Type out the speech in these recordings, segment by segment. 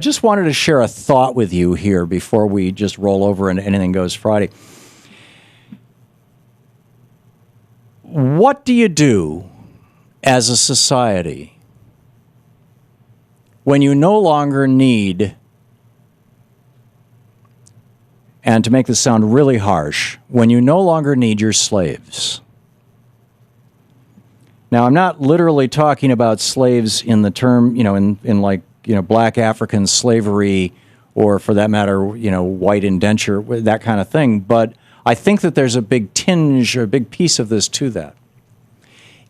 just wanted to share a thought with you here before we just roll over and anything goes Friday. What do you do as a society when you no longer need, and to make this sound really harsh, when you no longer need your slaves? Now, I'm not literally talking about slaves in the term, in like, black African slavery, or for that matter, white indenture, that kind of thing. But I think that there's a big tinge or a big piece of this to that.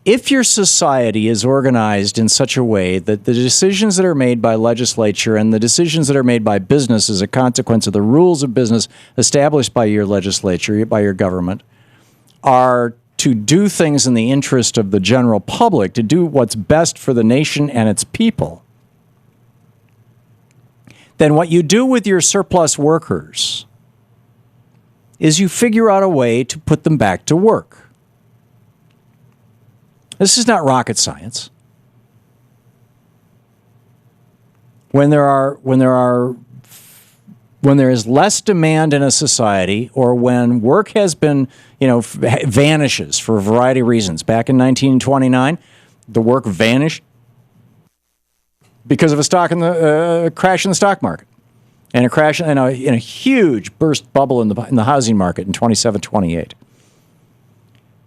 If your society is organized in such a way that the decisions that are made by legislature and the decisions that are made by business as a consequence of the rules of business established by your legislature, by your government, are to do things in the interest of the general public, to do what's best for the nation and its people, then what you do with your surplus workers is you figure out a way to put them back to work. This is not rocket science. When there is less demand in a society, or when work has been, vanishes for a variety of reasons. Back in 1929, the work vanished because of a crash in the stock market, and a crash in a huge burst bubble in the housing market in 27, 28.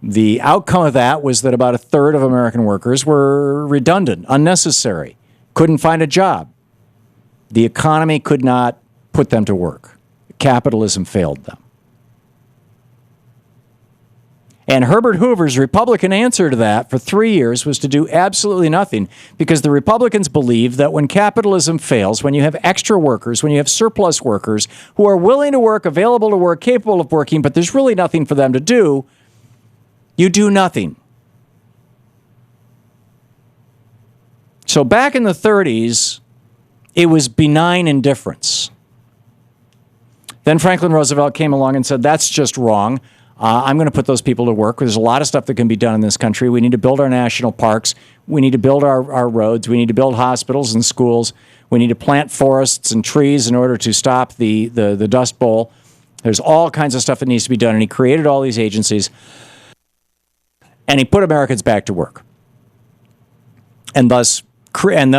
The outcome of that was that about a third of American workers were redundant, unnecessary, couldn't find a job. The economy could not put them to work. Capitalism failed them. And Herbert Hoover's Republican answer to that for 3 years was to do absolutely nothing, because the Republicans believe that when capitalism fails, when you have extra workers, when you have surplus workers who are willing to work, available to work, capable of working, but there's really nothing for them to do, you do nothing. So back in the 30s, it was benign indifference. Then Franklin Roosevelt came along and said, that's just wrong. I'm going to put those people to work. There's a lot of stuff that can be done in this country. We need to build our national parks. We need to build our roads. We need to build hospitals and schools. We need to plant forests and trees in order to stop the Dust Bowl. There's all kinds of stuff that needs to be done. And he created all these agencies. And he put Americans back to work. And thus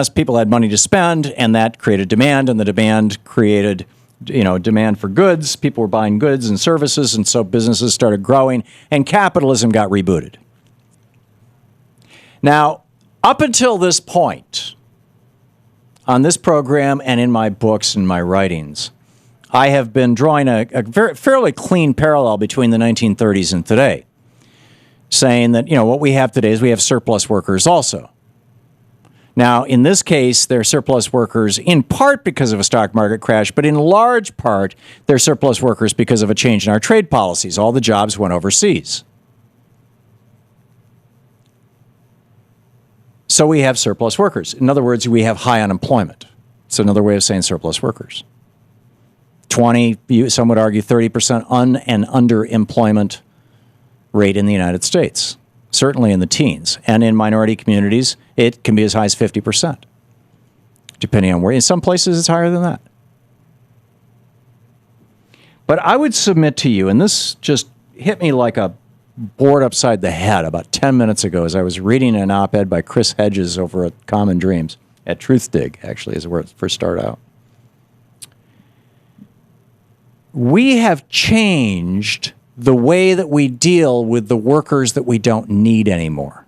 people had money to spend, and that created demand, and the demand created demand for goods. People were buying goods and services, and so businesses started growing, and capitalism got rebooted. Now, up until this point, on this program and in my books and my writings, I have been drawing a fairly clean parallel between the 1930s and today, saying that, what we have today is we have surplus workers also. Now, in this case, they're surplus workers in part because of a stock market crash, but in large part, they're surplus workers because of a change in our trade policies. All the jobs went overseas. So we have surplus workers. In other words, we have high unemployment. It's another way of saying surplus workers. 20, some would argue 30% and underemployment rate in the United States, certainly in the teens. And in minority communities, it can be as high as 50%, depending on where. In some places, it's higher than that. But I would submit to you, and this just hit me like a board upside the head about 10 minutes ago as I was reading an op-ed by Chris Hedges over at Common Dreams, at Truthdig, actually, is where it first started out. We have changed the way that we deal with the workers that we don't need anymore.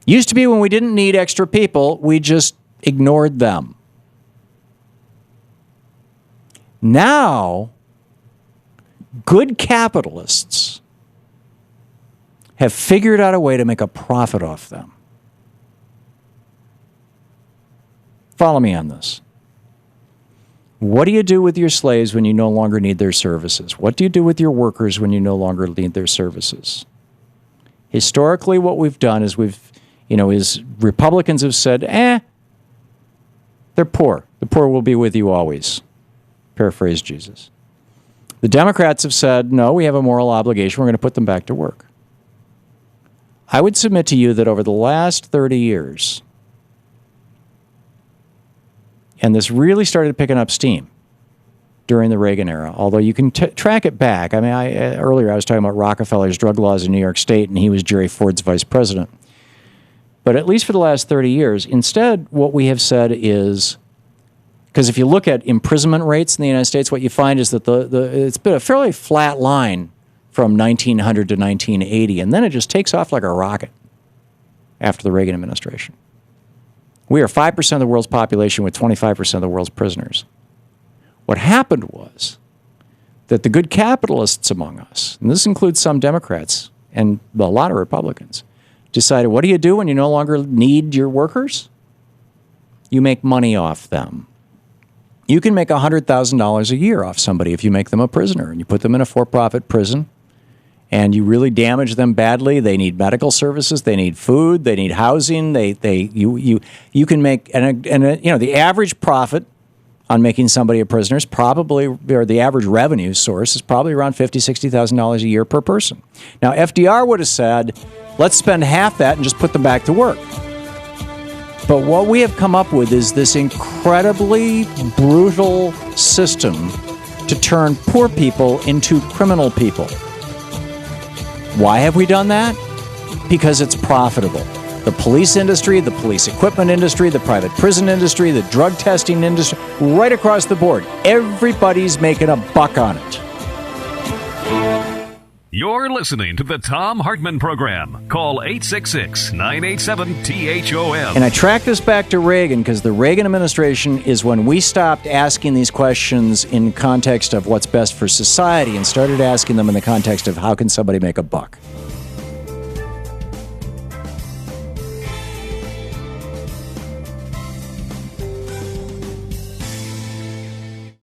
Used to be when we didn't need extra people, we just ignored them. Now, good capitalists have figured out a way to make a profit off them. Follow me on this. What do you do with your slaves when you no longer need their services? What do you do with your workers when you no longer need their services? Historically, what we've done is is Republicans have said, they're poor. The poor will be with you always. Paraphrase Jesus. The Democrats have said, no, we have a moral obligation. We're going to put them back to work. I would submit to you that over the last 30 years, And this really started picking up steam during the Reagan era, although you can track it back. I mean, earlier I was talking about Rockefeller's drug laws in New York State, and he was Jerry Ford's vice president. But at least for the last 30 years, instead, what we have said is, because if you look at imprisonment rates in the United States, what you find is that it's been a fairly flat line from 1900 to 1980, and then it just takes off like a rocket after the Reagan administration. We are 5% of the world's population with 25% of the world's prisoners. What happened was that the good capitalists among us, and this includes some Democrats and a lot of Republicans, decided, what do you do when you no longer need your workers? You make money off them. You can make $100,000 a year off somebody if you make them a prisoner and you put them in a for-profit prison and you really damage them badly. They need medical services, they need food, they need housing. You can make the average profit on making somebody a prisoner is probably, or the average revenue source is probably around $50,000, $60,000 a year per person. Now, FDR would have said, let's spend half that and just put them back to work. But what we have come up with is this incredibly brutal system to turn poor people into criminal people. Why have we done that? Because it's profitable. The police industry, the police equipment industry, the private prison industry, the drug testing industry, right across the board. Everybody's making a buck on it. You're listening to the Thom Hartmann Program. Call 866-987-THOM. And I track this back to Reagan because the Reagan administration is when we stopped asking these questions in context of what's best for society and started asking them in the context of how can somebody make a buck.